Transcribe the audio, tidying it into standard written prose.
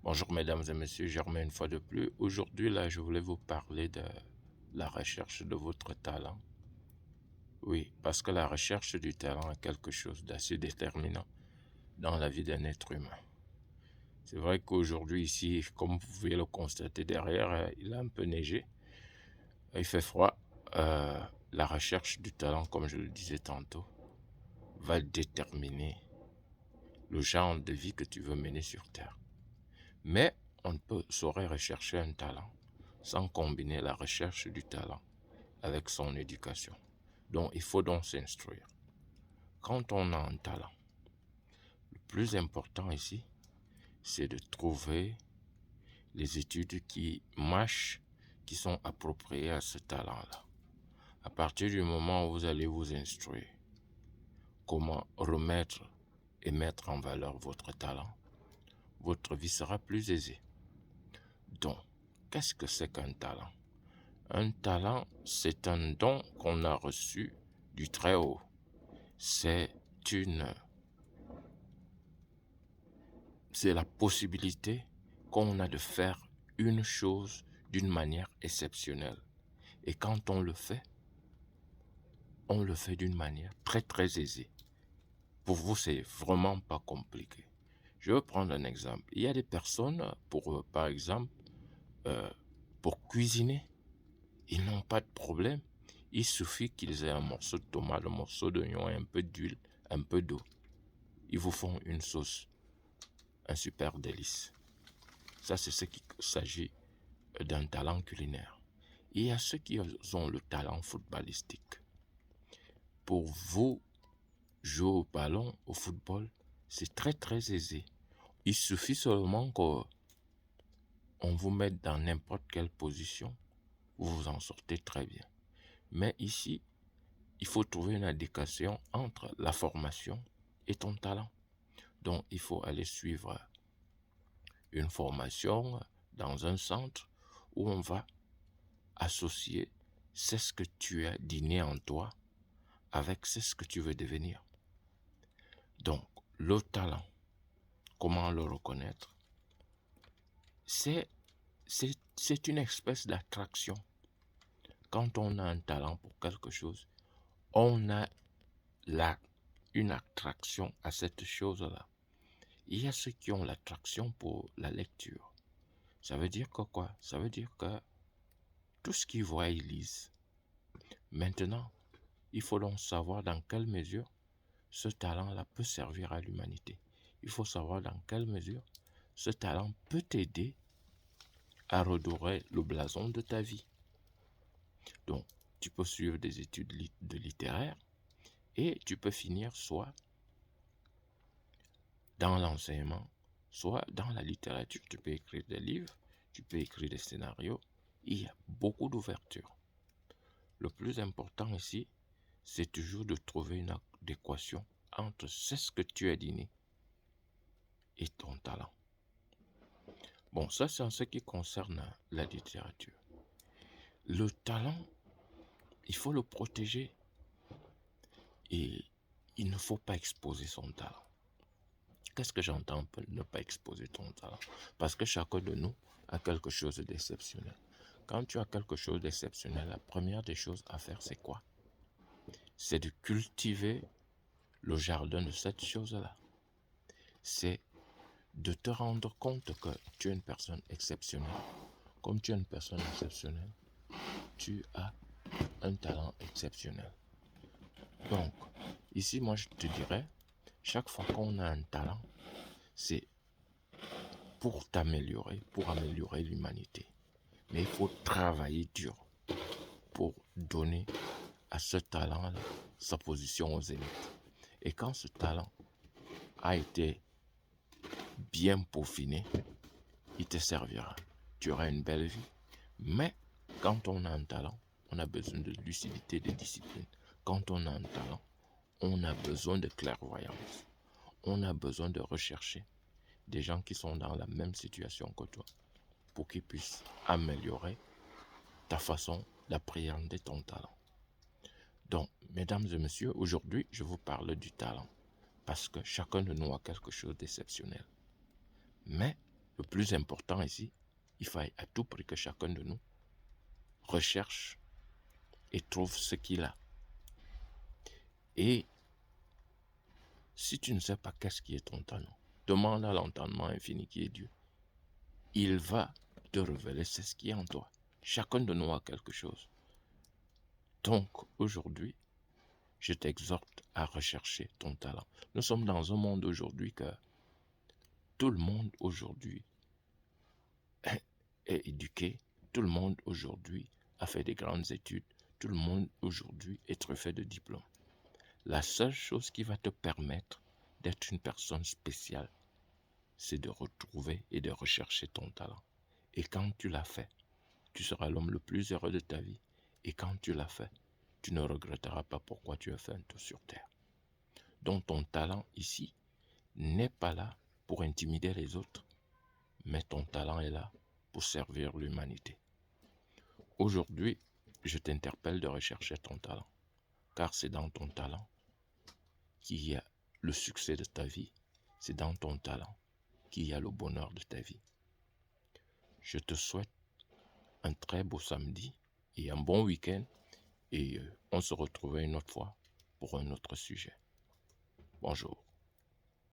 Bonjour mesdames et messieurs, je remets une fois de plus. Aujourd'hui, là, je voulais vous parler de la recherche de votre talent. Oui, parce que la recherche du talent est quelque chose d'assez déterminant dans la vie d'un être humain. C'est vrai qu'aujourd'hui, ici, comme vous pouvez le constater derrière, il a un peu neigé, il fait froid. La recherche du talent, comme je le disais tantôt, va déterminer le genre de vie que tu veux mener sur Terre. Mais on ne peut saurait rechercher un talent sans combiner la recherche du talent avec son éducation. Donc, il faut donc s'instruire. Quand on a un talent, le plus important ici, c'est de trouver les études qui matchent, qui sont appropriées à ce talent-là. À partir du moment où vous allez vous instruire, comment remettre et mettre en valeur votre talent, votre vie sera plus aisée. Donc, qu'est-ce que c'est qu'un talent? Un talent, c'est un don qu'on a reçu du Très-Haut. C'est la possibilité qu'on a de faire une chose d'une manière exceptionnelle. Et quand on le fait d'une manière très très aisée. Pour vous, c'est vraiment pas compliqué. Je vais prendre un exemple. Il y a des personnes, par exemple, pour cuisiner, ils n'ont pas de problème. Il suffit qu'ils aient un morceau de tomate, un morceau d'oignon, un peu d'huile, un peu d'eau. Ils vous font une sauce, un super délice. Ça, c'est ce qu'il s'agit d'un talent culinaire. Il y a ceux qui ont le talent footballistique. Pour vous, jouer au ballon, au football, c'est très très aisé. Il suffit seulement qu'on vous mette dans n'importe quelle position, vous vous en sortez très bien. Mais ici, il faut trouver une adéquation entre la formation et ton talent. Donc, il faut aller suivre une formation dans un centre où on va associer c'est ce que tu as d'inné en toi avec c'est ce que tu veux devenir. Donc, le talent, comment le reconnaître? C'est une espèce d'attraction. Quand on a un talent pour quelque chose, on a une attraction à cette chose-là. Il y a ceux qui ont l'attraction pour la lecture. Ça veut dire que quoi? Ça veut dire que tout ce qu'ils voient, ils lisent. Maintenant, il faut donc savoir dans quelle mesure ce talent-là peut servir à l'humanité. Il faut savoir dans quelle mesure ce talent peut t'aider à redorer le blason de ta vie. Donc, tu peux suivre des études de littéraire et tu peux finir soit dans l'enseignement, soit dans la littérature. Tu peux écrire des livres, tu peux écrire des scénarios. Il y a beaucoup d'ouverture. Le plus important ici, c'est toujours de trouver une adéquation entre ce que tu as d'inné et ton talent. Bon, ça c'est en ce qui concerne la littérature. Le talent, il faut le protéger et il ne faut pas exposer son talent. Qu'est-ce que j'entends par ne pas exposer ton talent? Parce que chacun de nous a quelque chose d'exceptionnel. Quand tu as quelque chose d'exceptionnel, la première des choses à faire, c'est quoi? C'est de cultiver le jardin de cette chose-là. C'est de te rendre compte que tu es une personne exceptionnelle. Comme tu es une personne exceptionnelle, tu as un talent exceptionnel. Donc, ici, moi, je te dirais, chaque fois qu'on a un talent, c'est pour t'améliorer, pour améliorer l'humanité. Mais il faut travailler dur pour donner à ce talent-là sa position aux élites. Et quand ce talent a été bien peaufiné, il te servira. Tu auras une belle vie. Mais quand on a un talent, on a besoin de lucidité, de discipline. Quand on a un talent, on a besoin de clairvoyance. On a besoin de rechercher des gens qui sont dans la même situation que toi pour qu'ils puissent améliorer ta façon d'appréhender ton talent. Donc, mesdames et messieurs, aujourd'hui, je vous parle du talent parce que chacun de nous a quelque chose d'exceptionnel. Mais Le plus important ici, il faut à tout prix que chacun de nous recherche et trouve ce qu'il a. Et si tu ne sais pas qu'est-ce qui est ton talent, demande à l'entendement infini qui est Dieu. Il va te révéler ce qui est en toi. Chacun de nous a quelque chose. Donc, aujourd'hui, je t'exhorte à rechercher ton talent. Nous sommes dans un monde aujourd'hui que tout le monde aujourd'hui est éduqué, tout le monde aujourd'hui a fait des grandes études, tout le monde aujourd'hui est truffé de diplômes. La seule chose qui va te permettre d'être une personne spéciale, c'est de retrouver et de rechercher ton talent. Et quand tu l'as fait, tu seras l'homme le plus heureux de ta vie. Et quand tu l'as fait, tu ne regretteras pas pourquoi tu as fait un tour sur terre. Donc ton talent ici n'est pas là pour intimider les autres, mais ton talent est là pour servir l'humanité. Aujourd'hui, je t'interpelle de rechercher ton talent, car c'est dans ton talent qu'il y a le succès de ta vie, c'est dans ton talent qu'il y a le bonheur de ta vie. Je te souhaite un très beau samedi et un bon week-end, et on se retrouvera une autre fois pour un autre sujet. Bonjour.